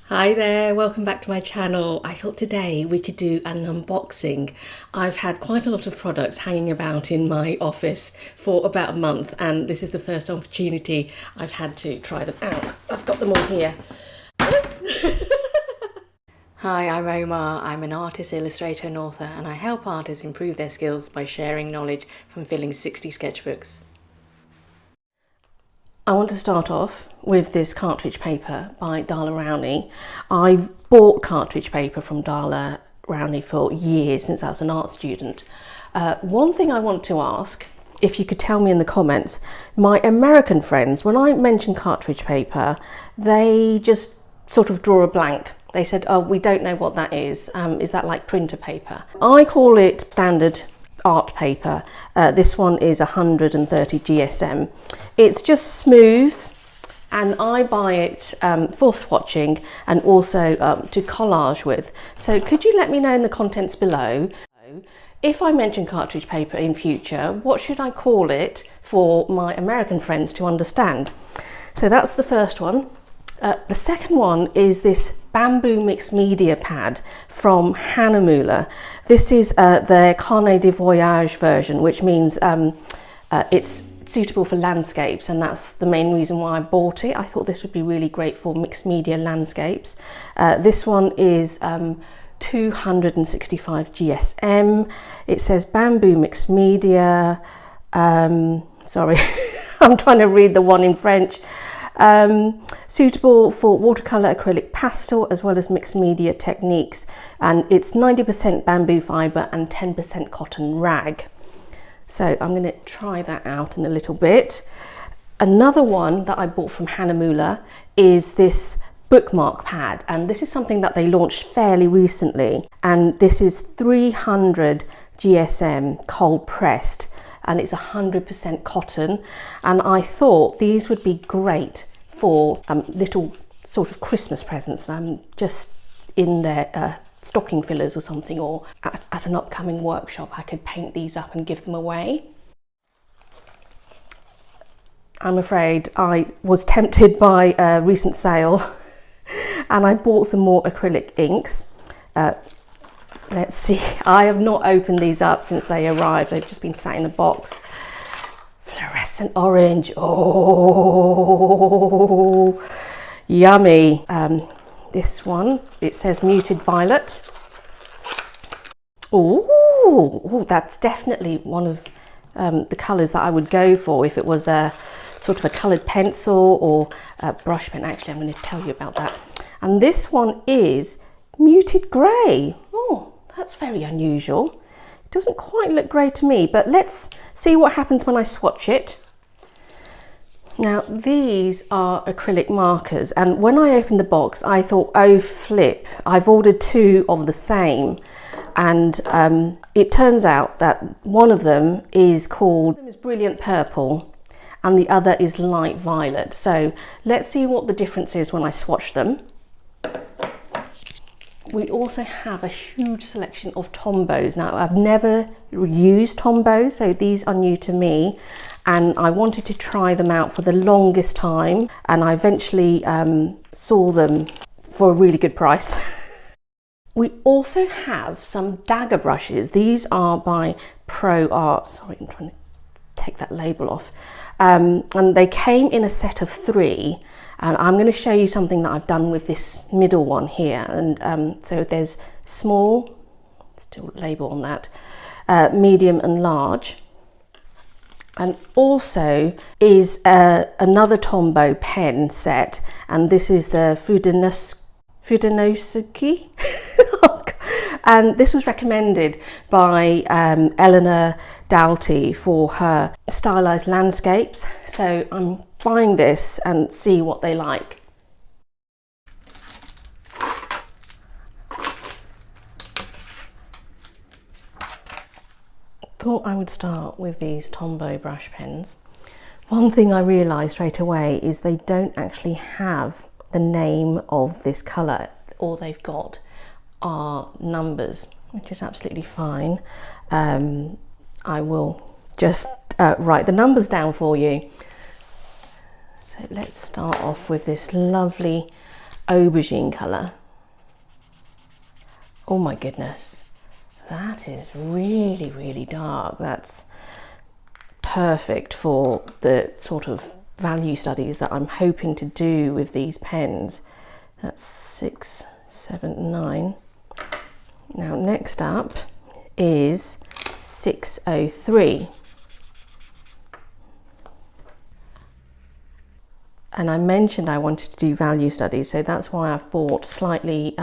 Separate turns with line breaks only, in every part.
Hi there, welcome back to my channel. I thought today we could do an unboxing. I've had quite a lot of products hanging about in my office for about a month, and this is the first opportunity I've had to try them out. I've got them all here. Hi, I'm Omar. I'm an artist, illustrator and author, and I help artists improve their skills by sharing knowledge from filling 60 sketchbooks. I want to start off with this cartridge paper by Dahlia Rowney. I've bought cartridge paper from Dahlia Rowney for years, since I was an art student. One thing I want to ask, if you could tell me in the comments, my American friends, when I mention cartridge paper, they just sort of draw a blank. They said, oh, we don't know what that is. Is that like printer paper? I call it standard art paper. This one is 130 GSM. It's just smooth, and I buy it for swatching and also to collage with. So could you let me know in the comments below, if I mention cartridge paper in future, what should I call it for my American friends to understand? So that's the first one. The second one is this bamboo mixed media pad from Hahnemuhle. This is their Carnet de Voyage version, which means it's suitable for landscapes, and that's the main reason why I bought it. I thought this would be really great for mixed media landscapes. This one is 265 GSM. It says bamboo mixed media. Sorry, I'm trying to read the one in French. Suitable for watercolor, acrylic, pastel, as well as mixed media techniques, and it's 90% bamboo fiber and 10% cotton rag. So I'm going to try that out in a little bit. Another one that I bought from Hahnemuhle is this bookmark pad, and this is something that they launched fairly recently, and this is 300 GSM cold pressed, and it's 100% cotton, and I thought these would be great for little sort of Christmas presents, just in their stocking fillers or something, or at an upcoming workshop I could paint these up and give them away. I'm afraid I was tempted by a recent sale and I bought some more acrylic inks. Let's see, I have not opened these up since they arrived. They've just been sat in a box. Fluorescent orange, oh, yummy. This one, it says muted violet. Oh, that's definitely one of the colours that I would go for if it was a sort of a coloured pencil or a brush pen. Actually, I'm going to tell you about that. And this one is muted grey. Oh, that's very unusual. It doesn't quite look grey to me, but let's see what happens when I swatch it. Now, these are acrylic markers, and when I opened the box, I thought, oh flip, I've ordered two of the same. And it turns out that one of them is called Brilliant Purple and the other is Light Violet. So let's see what the difference is when I swatch them. We also have a huge selection of Tombows. Now, I've never used Tombow, so these are new to me, and I wanted to try them out for the longest time, and I eventually saw them for a really good price. We also have some Dagger brushes. These are by Pro Art. Sorry, I'm trying to take that label off. And they came in a set of 3. And I'm going to show you something that I've done with this middle one here. And so there's small, still label on that, medium and large. And also is another Tombow pen set. And this is the Fudenosuke. And this was recommended by Eleanor Doughty for her stylized landscapes. So I'm buying this and see what they like. Thought I would start with these Tombow brush pens. One thing I realised straight away is they don't actually have the name of this colour. All they've got are numbers, which is absolutely fine. I will just write the numbers down for you. So let's start off with this lovely aubergine colour. Oh my goodness, that is really, really dark. That's perfect for the sort of value studies that I'm hoping to do with these pens. That's 6, 7, 9. Now next up is 603. And I mentioned I wanted to do value studies, so that's why I've bought slightly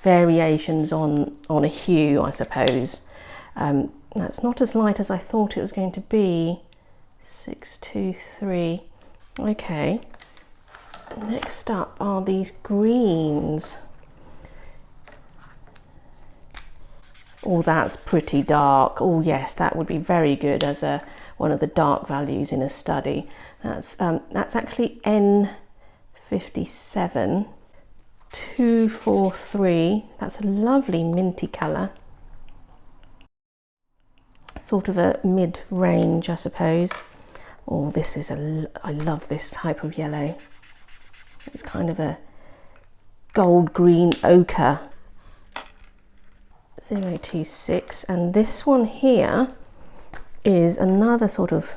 variations on a hue, I suppose. That's not as light as I thought it was going to be. 623. Okay. Next up are these greens. Oh, that's pretty dark. Oh yes, that would be very good as one of the dark values in a study. That's actually N57 243. That's a lovely minty colour. Sort of a mid-range, I suppose. Oh, this is I love this type of yellow. It's kind of a gold green ochre. 026, and this one here is another sort of,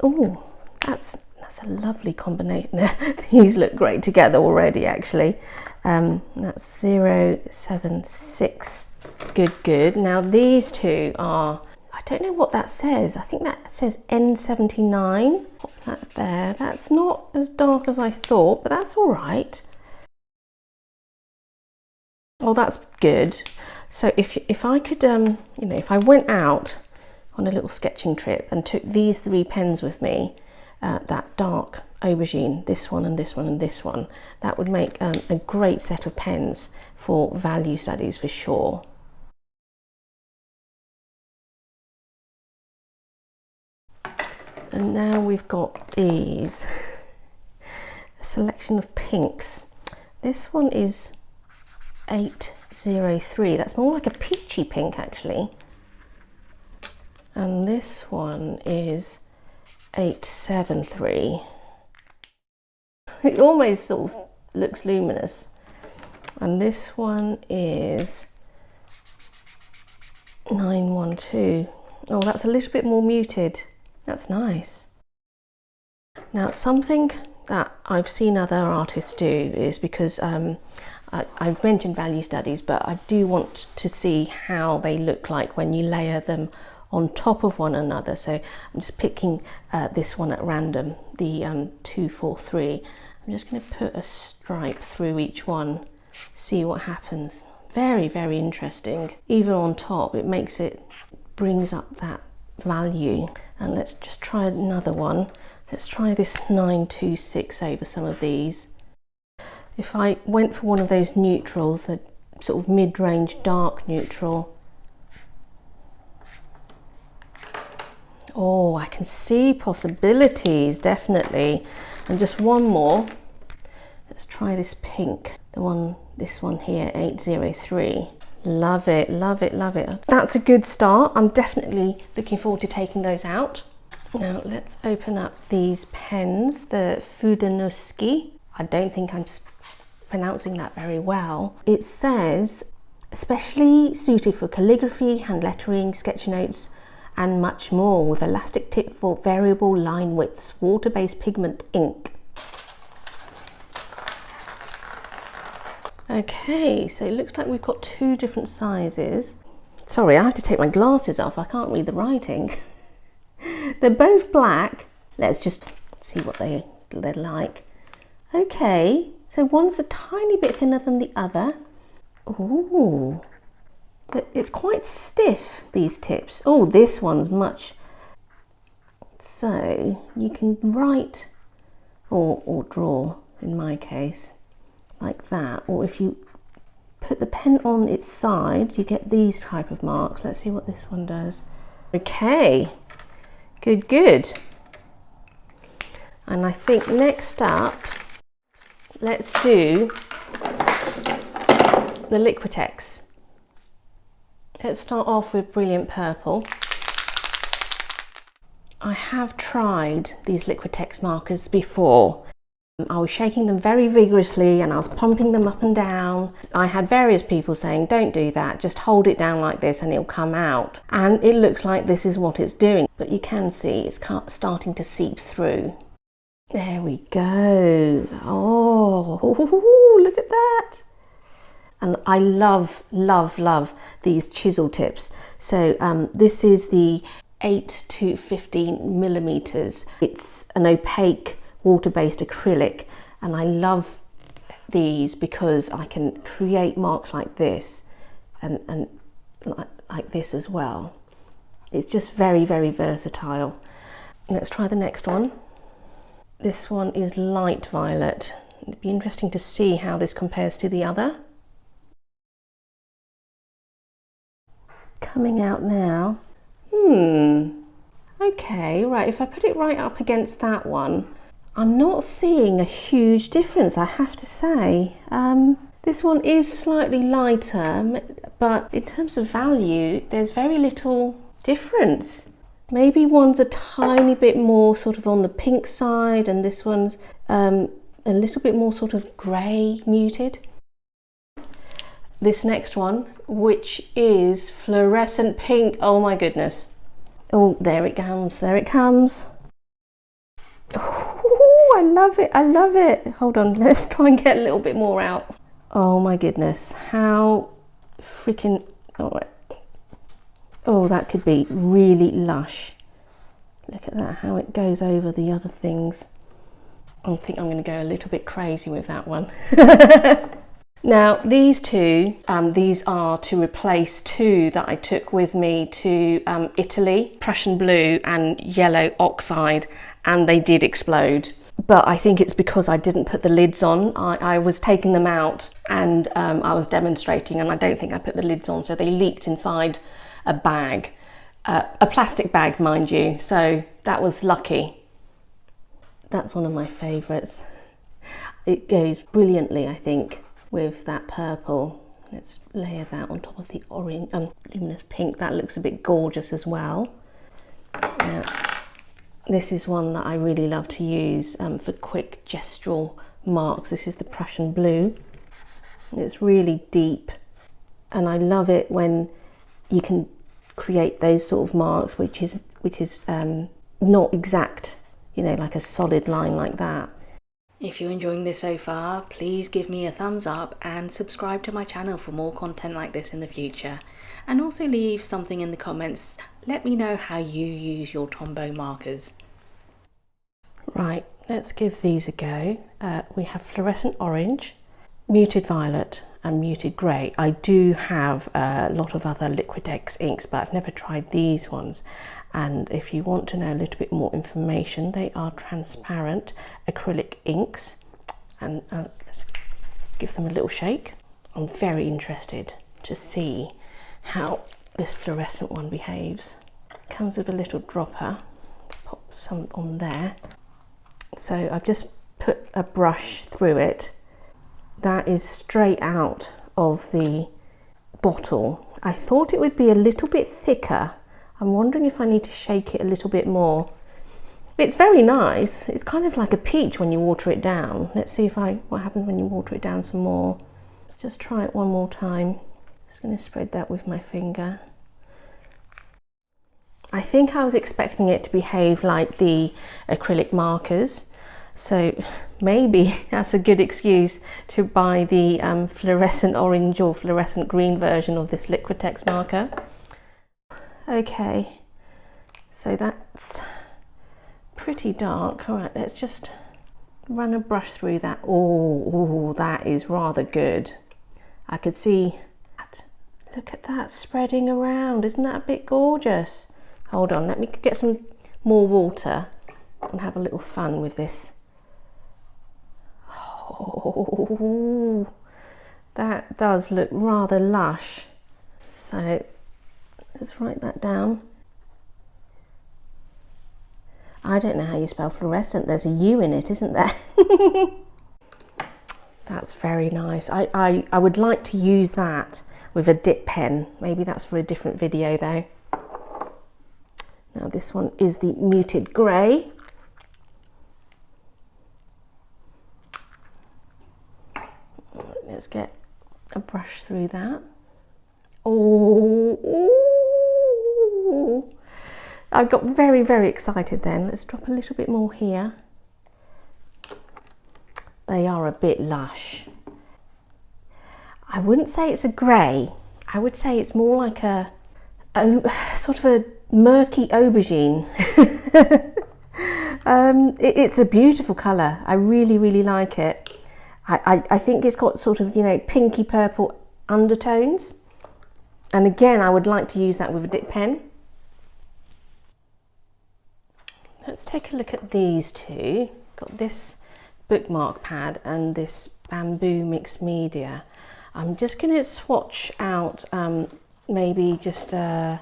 oh, that's a lovely combination. These look great together already, actually. That's 076. Good. Now these two are, I don't know what that says. I think that says N79. Pop that there. That's not as dark as I thought, but that's all right. Oh, that's good. So if I could, you know, if I went out on a little sketching trip and took these 3 pens with me, that dark aubergine, this one and this one and this one, that would make a great set of pens for value studies for sure. And now we've got these, a selection of pinks. This one is 803. That's more like a peachy pink, actually. And this one is 873. It almost sort of looks luminous. And this one is 912. Oh, that's a little bit more muted. That's nice. Now, something that I've seen other artists do is, because I've mentioned value studies, but I do want to see how they look like when you layer them on top of one another. So I'm just picking this one at random, the 243. I'm just going to put a stripe through each one, see what happens. Very, very interesting. Even on top, it brings up that value. And let's just try another one. Let's try this 926 over some of these. If I went for one of those neutrals, the sort of mid-range dark neutral. Oh, I can see possibilities, definitely. And just one more. Let's try this pink, this one here, 803. Love it, love it, love it. That's a good start. I'm definitely looking forward to taking those out. Now let's open up these pens, the Fudanuski. I don't think I'm pronouncing that very well. It says, especially suited for calligraphy, hand lettering, sketch notes, and much more, with elastic tip for variable line widths, water-based pigment ink. Okay, so it looks like we've got 2 different sizes. Sorry, I have to take my glasses off. I can't read the writing. They're both black. Let's just see what they're like. Okay, so one's a tiny bit thinner than the other. Ooh, it's quite stiff, these tips. Oh, this one's much. So you can write or draw, in my case, like that. Or if you put the pen on its side, you get these type of marks. Let's see what this one does. Okay, good. And I think next up, let's do the Liquitex. Let's start off with Brilliant Purple. I have tried these Liquitex markers before. I was shaking them very vigorously and I was pumping them up and down. I had various people saying, don't do that, just hold it down like this and it'll come out. And it looks like this is what it's doing, but you can see it's starting to seep through. There we go. Oh, look at that. And I love, love, love these chisel tips. So this is the 8 to 15 millimeters. It's an opaque water-based acrylic, and I love these because I can create marks like this and like this as well. It's just very, very versatile. Let's try the next one. This one is light violet. It'd be interesting to see how this compares to the other. Coming out now. Okay, right, if I put it right up against that one, I'm not seeing a huge difference, I have to say. This one is slightly lighter, but in terms of value, there's very little difference. Maybe one's a tiny bit more sort of on the pink side, and this one's a little bit more sort of grey muted. This next one, which is fluorescent pink, oh my goodness. Oh, there it comes, there it comes. Oh, I love it, I love it. Hold on, let's try and get a little bit more out. Oh my goodness, how freaking, all right. Oh, that could be really lush. Look at that, how it goes over the other things. I think I'm going to go a little bit crazy with that one. Now, these two, these are to replace two that I took with me to Italy, Prussian blue and yellow oxide, and they did explode. But I think it's because I didn't put the lids on. I was taking them out and I was demonstrating, and I don't think I put the lids on, so they leaked inside a bag, a plastic bag, mind you, so that was lucky. That's one of my favourites. It goes brilliantly, I think, with that purple. Let's layer that on top of the orange, luminous pink. That looks a bit gorgeous as well. Now, this is one that I really love to use for quick gestural marks. This is the Prussian blue. It's really deep, and I love it when you can create those sort of marks, which is not exact, you know, like a solid line like that. If you're enjoying this so far, please give me a thumbs up and subscribe to my channel for more content like this in the future. And also leave something in the comments. Let me know how you use your Tombow markers. Right, let's give these a go. We have fluorescent orange, muted violet and muted grey. I do have a lot of other Liquitex inks, but I've never tried these ones. And if you want to know a little bit more information, they are transparent acrylic inks. And let's give them a little shake. I'm very interested to see how this fluorescent one behaves. It comes with a little dropper. Pop some on there. So I've just put a brush through it. That is straight out of the bottle. I thought it would be a little bit thicker. I'm wondering if I need to shake it a little bit more. It's very nice. It's kind of like a peach when you water it down. Let's see what happens when you water it down some more. Let's just try it one more time. Just going to spread that with my finger. I think I was expecting it to behave like the acrylic markers. So maybe that's a good excuse to buy the fluorescent orange or fluorescent green version of this Liquitex marker. Okay, so that's pretty dark. All right, let's just run a brush through that. Oh, that is rather good. I could see that. Look at that spreading around. Isn't that a bit gorgeous? Hold on, let me get some more water and have a little fun with this. Oh, that does look rather lush. So let's write that down. I don't know how you spell fluorescent. There's a U in it, isn't there? That's very nice. I would like to use that with a dip pen. Maybe that's for a different video though. Now this one is the muted grey. let's get a brush through that. Oh, I got very, very excited then. Let's drop a little bit more here. They are a bit lush. I wouldn't say it's a grey. I would say it's more like a sort of a murky aubergine. It's a beautiful colour. I really, really like it. I think it's got sort of, you know, pinky purple undertones. And again, I would like to use that with a dip pen. Let's take a look at these two. Got this bookmark pad and this bamboo mixed media. I'm just going to swatch out maybe just a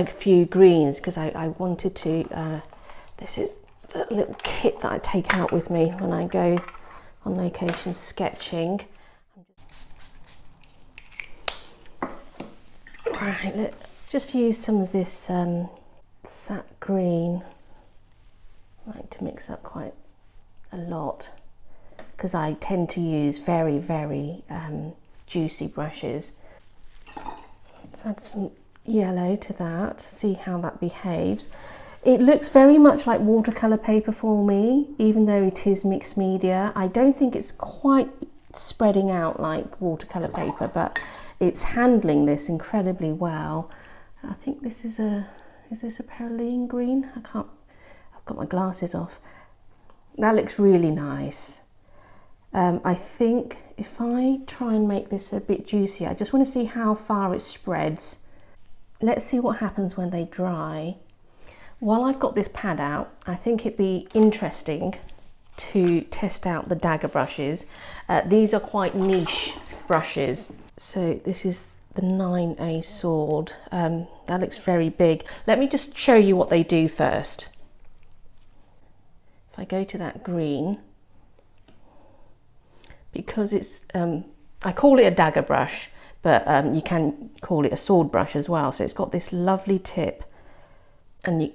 few greens, because I wanted to, this is the little kit that I take out with me when I go on location sketching. Right, let's just use some of this sap green. I like to mix up quite a lot, because I tend to use very, very juicy brushes. Let's add some yellow to that, see how that behaves. It looks very much like watercolor paper for me, even though it is mixed media. I don't think it's quite spreading out like watercolor paper, but it's handling this incredibly well. I think this is this a Perylene green? I've got my glasses off. That looks really nice. I think if I try and make this a bit juicy, I just want to see how far it spreads. Let's see what happens when they dry. While I've got this pad out, I think it'd be interesting to test out the Dagger brushes. These are quite niche brushes. So this is the 9A sword. That looks very big. Let me just show you what they do first. If I go to that green, because it's, I call it a Dagger brush, but you can call it a sword brush as well. So it's got this lovely tip, and you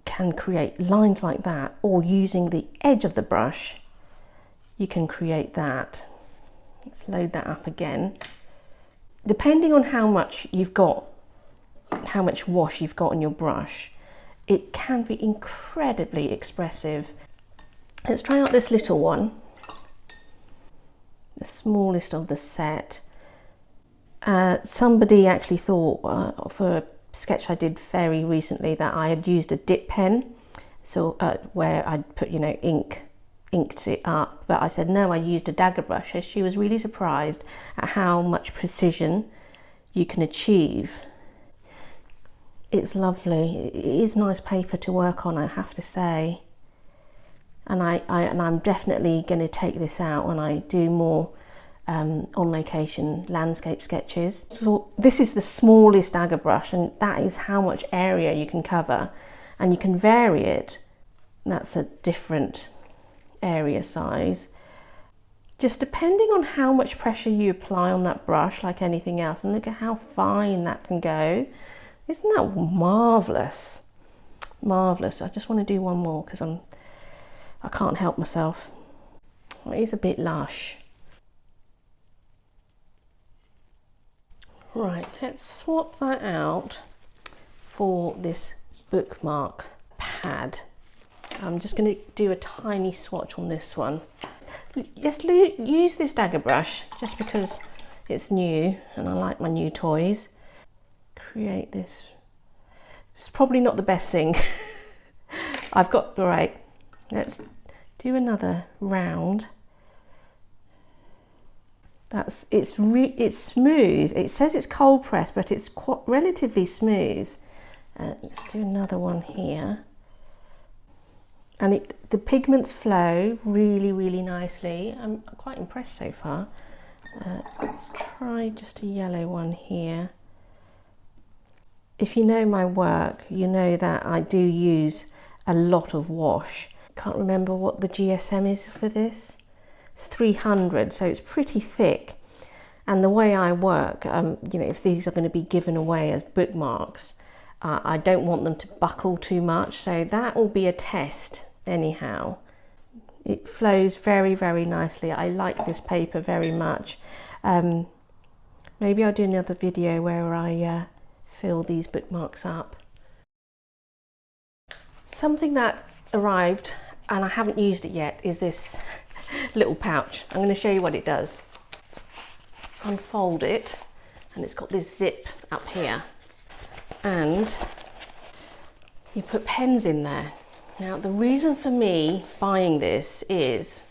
can create lines like that, or using the edge of the brush, you can create that. Let's load that up again. Depending on how much you've got, how much wash you've got on your brush, it can be incredibly expressive. Let's try out this little one, the smallest of the set. Somebody actually thought for a sketch I did very recently that I had used a dip pen, so where I'd put, you know, inked it up, but I said no, I used a Dagger brush. So she was really surprised at how much precision you can achieve. It's lovely. It is nice paper to work on, I have to say, and I'm definitely going to take this out when I do more on location landscape sketches. So this is the smallest Dagger brush, and that is how much area you can cover, and you can vary it. That's a different area size, just depending on how much pressure you apply on that brush, like anything else. And look at how fine that can go. Isn't that marvelous? Marvelous. I just want to do one more because I can't help myself. It is a bit lush. Right, let's swap that out for this bookmark pad. I'm just going to do a tiny swatch on this one. Just use this Dagger brush just because it's new and I like my new toys. Create this. It's probably not the best thing. I've got, right, let's do another round. It's smooth. It says it's cold pressed, but it's relatively smooth. Let's do another one here. And the pigments flow really, really nicely. I'm quite impressed so far. Let's try just a yellow one here. If you know my work, you know that I do use a lot of wash. Can't remember what the GSM is for this. 300, so it's pretty thick. And the way I work, you know, if these are going to be given away as bookmarks, I don't want them to buckle too much, so that will be a test anyhow. It flows very, very nicely. I like this paper very much. Maybe I'll do another video where I fill these bookmarks up. Something that arrived and I haven't used it yet is this little pouch. I'm going to show you what it does. Unfold it, and it's got this zip up here, and you put pens in there. Now the reason for me buying this is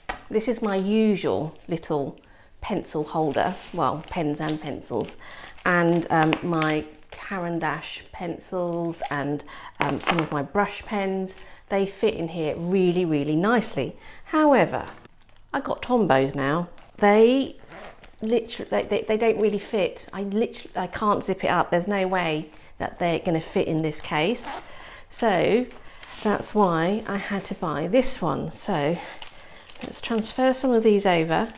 my usual little pencil holder, well, pens and pencils, and my Caran d'Ache pencils and some of my brush pens. They fit in here really, really nicely. However, I got Tombows now. They literally, they don't really fit. I can't zip it up. There's no way that they're going to fit in this case. So that's why I had to buy this one. So let's transfer some of these over.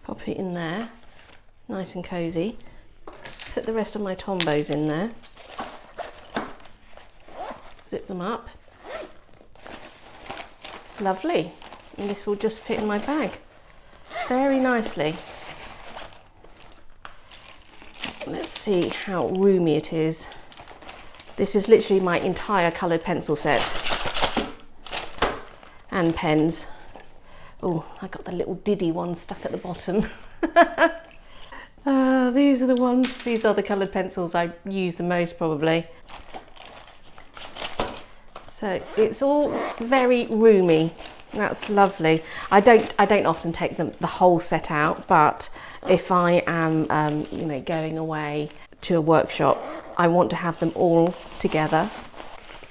Pop it in there, nice and cozy. Put the rest of my Tombows in there. Zip them up. Lovely. And this will just fit in my bag very nicely. Let's see how roomy it is. This is literally my entire coloured pencil set and pens. Oh, I got the little Diddy one stuck at the bottom. These are the ones, these are the coloured pencils I use the most probably. So it's all very roomy. That's lovely. I don't often take the whole set out, but if I am you know, going away to a workshop, I want to have them all together.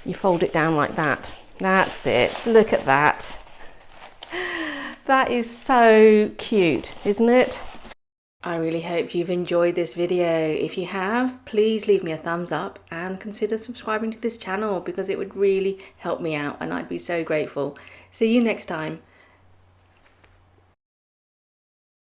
You fold it down like that. That's it. Look at that. That is so cute, isn't it? I really hope you've enjoyed this video. If you have, please leave me a thumbs up and consider subscribing to this channel because it would really help me out and I'd be so grateful. See you next time.